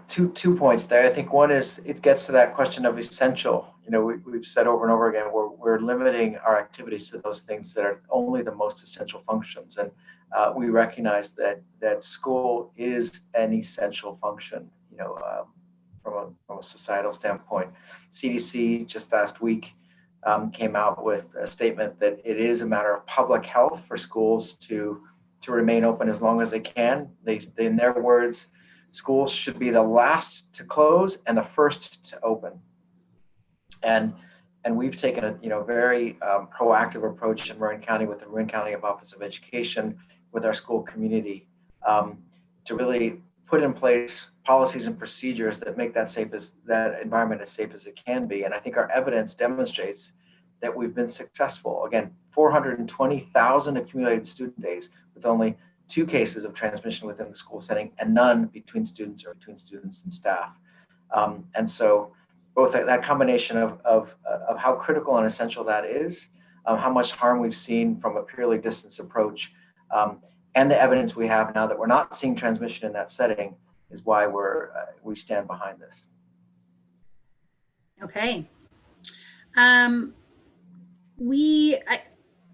two points there. I think one is it gets to that question of essential. We've said over and over again, we're limiting our activities to those things that are only the most essential functions. And we recognize that school is an essential function, from a societal standpoint. CDC just last week came out with a statement that it is a matter of public health for schools to remain open as long as they can. They in their words, schools should be the last to close and the first to open. And we've taken a very proactive approach in Marin County with the Marin County Office of Education, with our school community, to really put in place policies and procedures that make that environment as safe as it can be. And I think our evidence demonstrates that we've been successful. Again, 420,000 accumulated student days with only 2 cases of transmission within the school setting and none between students or between students and staff. And so both that combination of how critical and essential that is, how much harm we've seen from a purely distance approach, and the evidence we have now that we're not seeing transmission in that setting is why we stand behind this. Okay.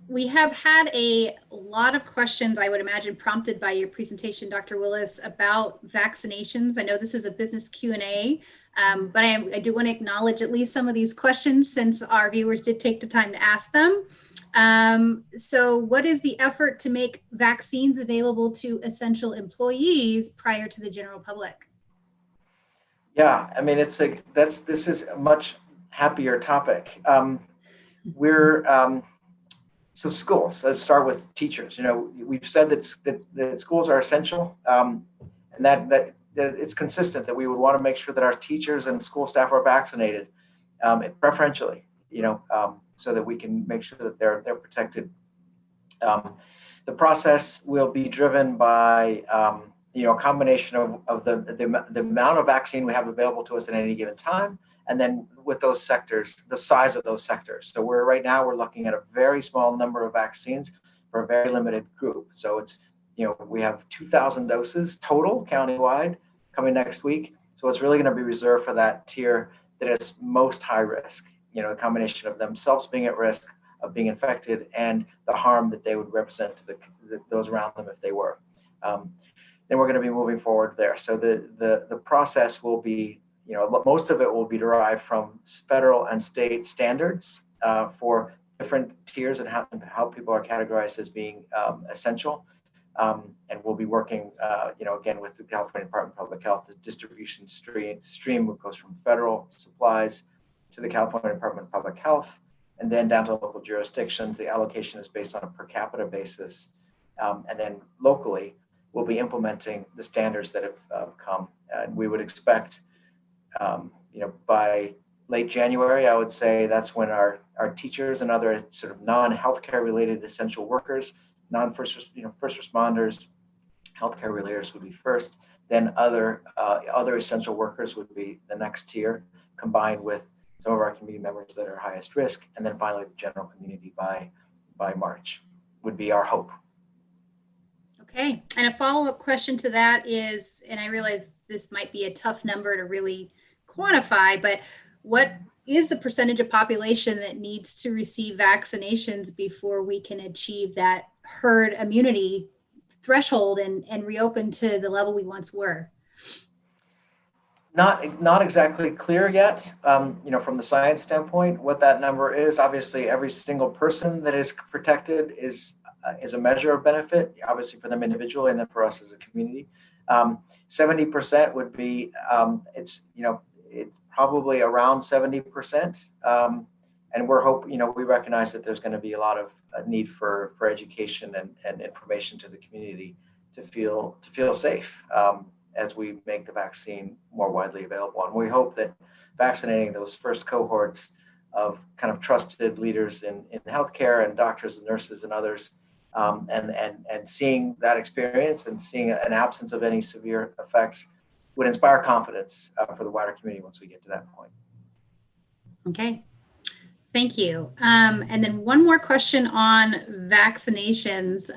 We have had a lot of questions, I would imagine, prompted by your presentation, Dr. Willis, about vaccinations. I know this is a business Q&A, but I do want to acknowledge at least some of these questions since our viewers did take the time to ask them. So what is the effort to make vaccines available to essential employees prior to the general public? Yeah, I mean, this is a much happier topic. So schools, let's start with teachers. We've said that schools are essential, and that it's consistent that we would want to make sure that our teachers and school staff are vaccinated, preferentially, so that we can make sure that they're protected. The process will be driven by a combination of the amount of vaccine we have available to us at any given time, and then with those sectors, the size of those sectors. So right now we're looking at a very small number of vaccines for a very limited group. So it's, we have 2,000 doses total countywide coming next week. So it's really going to be reserved for that tier that is most high risk. the combination of themselves being at risk of being infected and the harm that they would represent to those around them if they were. Then we're going to be moving forward there. So the process will be, most of it will be derived from federal and state standards for different tiers and how people are categorized as being essential. And we'll be working, again, with the California Department of Public Health. The distribution stream goes from federal supplies to the California Department of Public Health, and then down to local jurisdictions. The allocation is based on a per capita basis. And then locally, we'll be implementing the standards that have come. And we would expect, by late January, I would say that's when our teachers and other sort of non-healthcare related essential workers, first responders, healthcare relators would be first. Then other essential workers would be the next tier, combined with some of our community members that are highest risk, and then finally the general community by March would be our hope. Okay, and a follow-up question to that is, and I realize this might be a tough number to really quantify, but what is the percentage of population that needs to receive vaccinations before we can achieve that herd immunity threshold and reopen to the level we once were? Not exactly clear yet, from the science standpoint, what that number is. Obviously, every single person that is protected is a measure of benefit, obviously for them individually and then for us as a community. 70% would be, it's probably around 70%. And we recognize that there's going to be a lot of need for education and information to the community to feel safe as we make the vaccine more widely available. And we hope that vaccinating those first cohorts of kind of trusted leaders in healthcare and doctors and nurses and others, and seeing that experience and seeing an absence of any severe effects would inspire confidence for the wider community once we get to that point. Okay, thank you. And then one more question on vaccinations.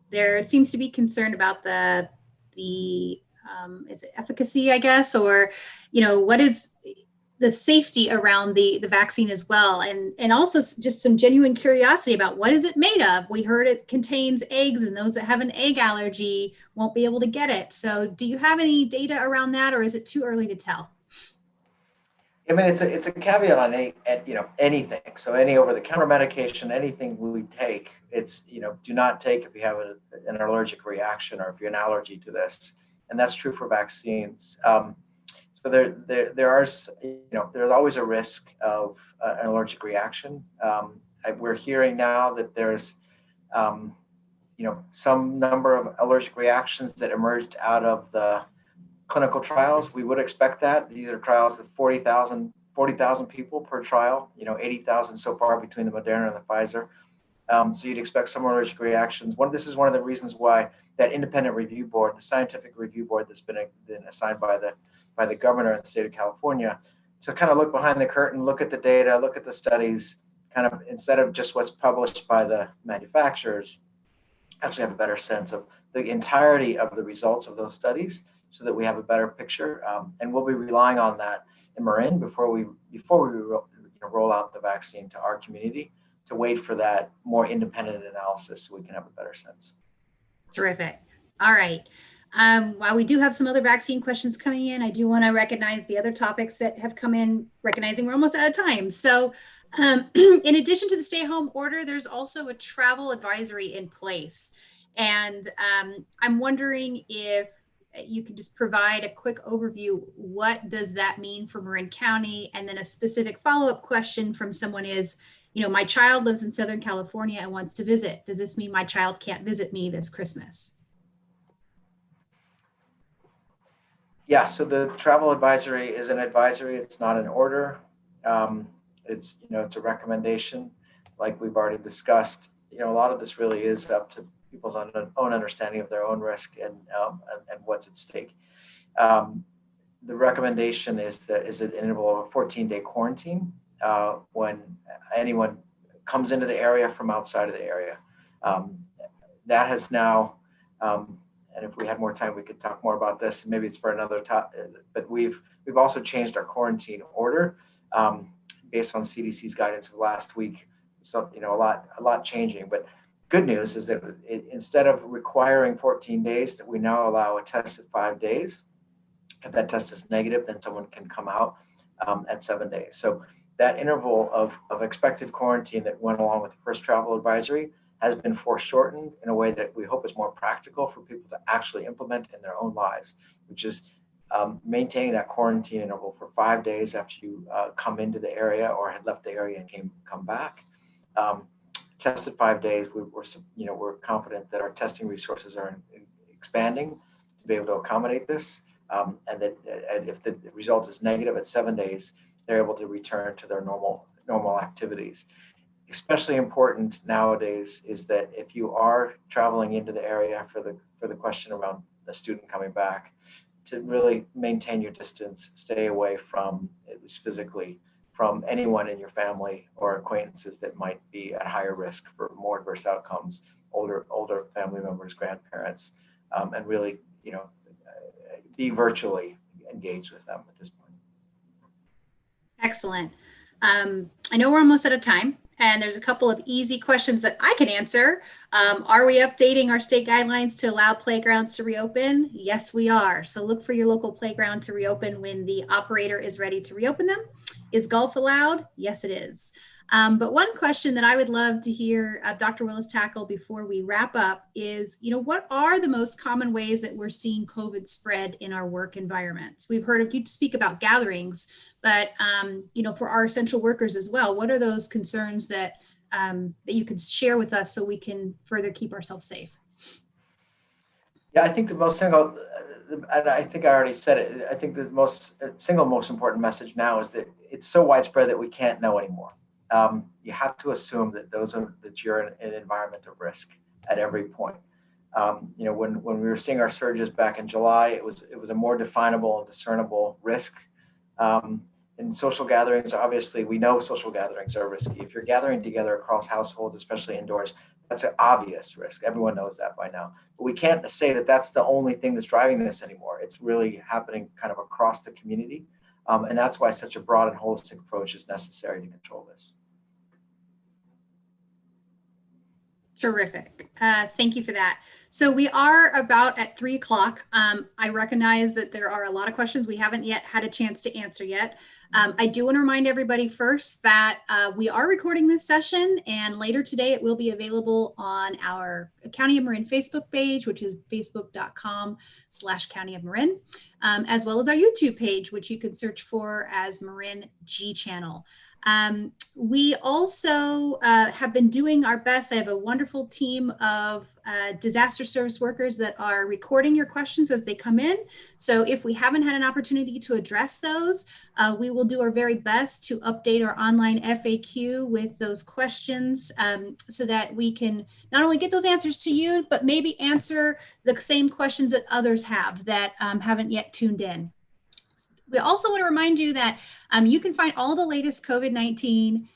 There seems to be concern about the is it efficacy, I guess, or what is the safety around the vaccine as well, and also just some genuine curiosity about what is it made of. We heard it contains eggs, and those that have an egg allergy won't be able to get it. So do you have any data around that, or is it too early to tell? I mean, it's a caveat on anything. So any over-the-counter medication, anything we take, it's do not take if you have an allergic reaction or if you're an allergy to this, and that's true for vaccines. So there's always a risk of an allergic reaction. We're hearing now that there's some number of allergic reactions that emerged out of the clinical trials. We would expect that. These are trials of 40,000 people per trial, 80,000 so far between the Moderna and the Pfizer. So you'd expect some allergic reactions. This is one of the reasons why that independent review board, the scientific review board that's been assigned by the governor in the state of California, to kind of look behind the curtain, look at the data, look at the studies, kind of instead of just what's published by the manufacturers, actually have a better sense of the entirety of the results of those studies, so that we have a better picture. And we'll be relying on that in Marin before we roll out the vaccine to our community, to wait for that more independent analysis so we can have a better sense. Terrific. All right. While we do have some other vaccine questions coming in, I do want to recognize the other topics that have come in, recognizing we're almost out of time. So in addition to the stay-home order, there's also a travel advisory in place. And I'm wondering if you could just provide a quick overview. What does that mean for Marin County? And then a specific follow-up question from someone is, my child lives in Southern California and wants to visit. Does this mean my child can't visit me this Christmas? Yeah, so the travel advisory is an advisory. It's not an order. It's a recommendation, like we've already discussed. A lot of this really is up to people's own understanding of their own risk and what's at stake. The recommendation is an interval of a 14-day quarantine when anyone comes into the area from outside of the area. That has now, and if we had more time, we could talk more about this. Maybe it's for another topic. But we've also changed our quarantine order. based on CDC's guidance of last week. So, a lot changing. But good news is that instead of requiring 14 days, that we now allow a test at 5 days. If that test is negative, then someone can come out at 7 days. So that interval of expected quarantine that went along with the first travel advisory has been foreshortened in a way that we hope is more practical for people to actually implement in their own lives, which is maintaining that quarantine interval for 5 days after you come into the area or had left the area and come back. Tested 5 days, we're confident that our testing resources are expanding to be able to accommodate this, and that if the result is negative at 7 days, they're able to return to their normal activities. Especially important nowadays is that if you are traveling into the area for the question around the student coming back, to really maintain your distance, stay away from, at least physically, from anyone in your family or acquaintances that might be at higher risk for more adverse outcomes, older family members, grandparents, and really, be virtually engaged with them at this point. Excellent. I know we're almost out of time, and there's a couple of easy questions that I can answer. Are we updating our state guidelines to allow playgrounds to reopen? Yes, we are. So look for your local playground to reopen when the operator is ready to reopen them. Is golf allowed? Yes, it is. But one question that I would love to hear Dr. Willis tackle before we wrap up is, what are the most common ways that we're seeing COVID spread in our work environments? We've heard of you speak about gatherings, but for our essential workers as well, what are those concerns that you could share with us so we can further keep ourselves safe? Yeah, I think and I think I already said it, I think the most important message now is that it's so widespread that we can't know anymore. You have to assume that you're in an environment of risk at every point. When we were seeing our surges back in July, it was a more definable and discernible risk. In social gatherings, obviously, we know social gatherings are risky. If you're gathering together across households, especially indoors, that's an obvious risk. Everyone knows that by now. But we can't say that that's the only thing that's driving this anymore. It's really happening kind of across the community. And that's why such a broad and holistic approach is necessary to control this. Terrific. Thank you for that. So we are about at 3 o'clock. I recognize that there are a lot of questions we haven't yet had a chance to answer yet. I do want to remind everybody first that we are recording this session, and later today it will be available on our County of Marin Facebook page, which is facebook.com/County of Marin, as well as our YouTube page, which you can search for as Marin G Channel. We also have been doing our best. I have a wonderful team of disaster service workers that are recording your questions as they come in. So if we haven't had an opportunity to address those, we will do our very best to update our online FAQ with those questions so that we can not only get those answers to you, but maybe answer the same questions that others have that haven't yet tuned in. We also want to remind you that you can find all the latest COVID-19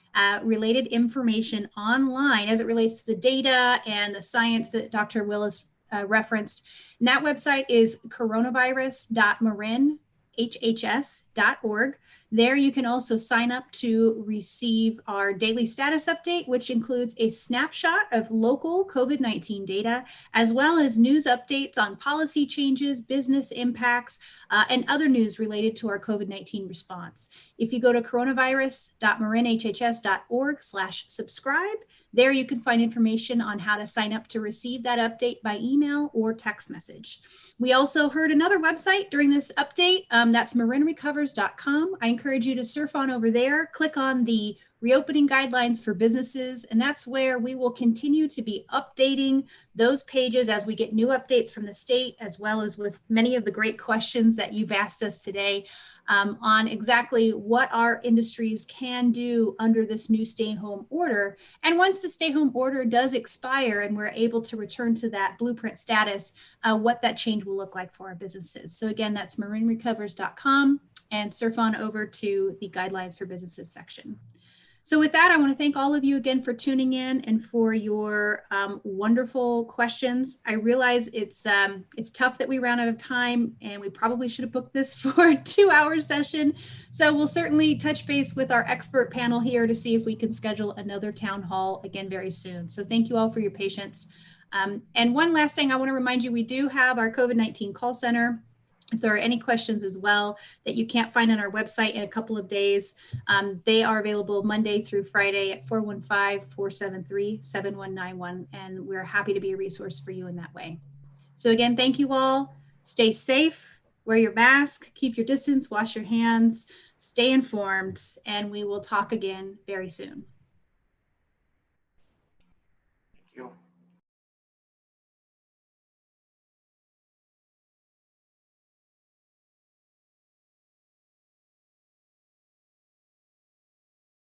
related information online as it relates to the data and the science that Dr. Willis referenced. And that website is coronavirus.marinhhs.org. There you can also sign up to receive our daily status update, which includes a snapshot of local COVID-19 data, as well as news updates on policy changes, business impacts, and other news related to our COVID-19 response. If you go to coronavirus.marinhhs.org/subscribe, there you can find information on how to sign up to receive that update by email or text message. We also heard another website during this update. That's marinrecovers.com. I encourage you to surf on over there, click on the reopening guidelines for businesses, and that's where we will continue to be updating those pages as we get new updates from the state, as well as with many of the great questions that you've asked us today on exactly what our industries can do under this new stay-home order. And once the stay-home order does expire and we're able to return to that blueprint status, what that change will look like for our businesses. So again, that's marinrecovers.com, and surf on over to the guidelines for businesses section. So with that, I want to thank all of you again for tuning in and for your wonderful questions. I realize it's tough that we ran out of time, and we probably should have booked this for a 2-hour session. So we'll certainly touch base with our expert panel here to see if we can schedule another town hall again very soon. So thank you all for your patience. And one last thing I want to remind you, we do have our COVID-19 call center. If there are any questions as well that you can't find on our website in a couple of days, they are available Monday through Friday at 415-473-7191. And we're happy to be a resource for you in that way. So again, thank you all. Stay safe, wear your mask, keep your distance, wash your hands, stay informed, and we will talk again very soon. Thank you.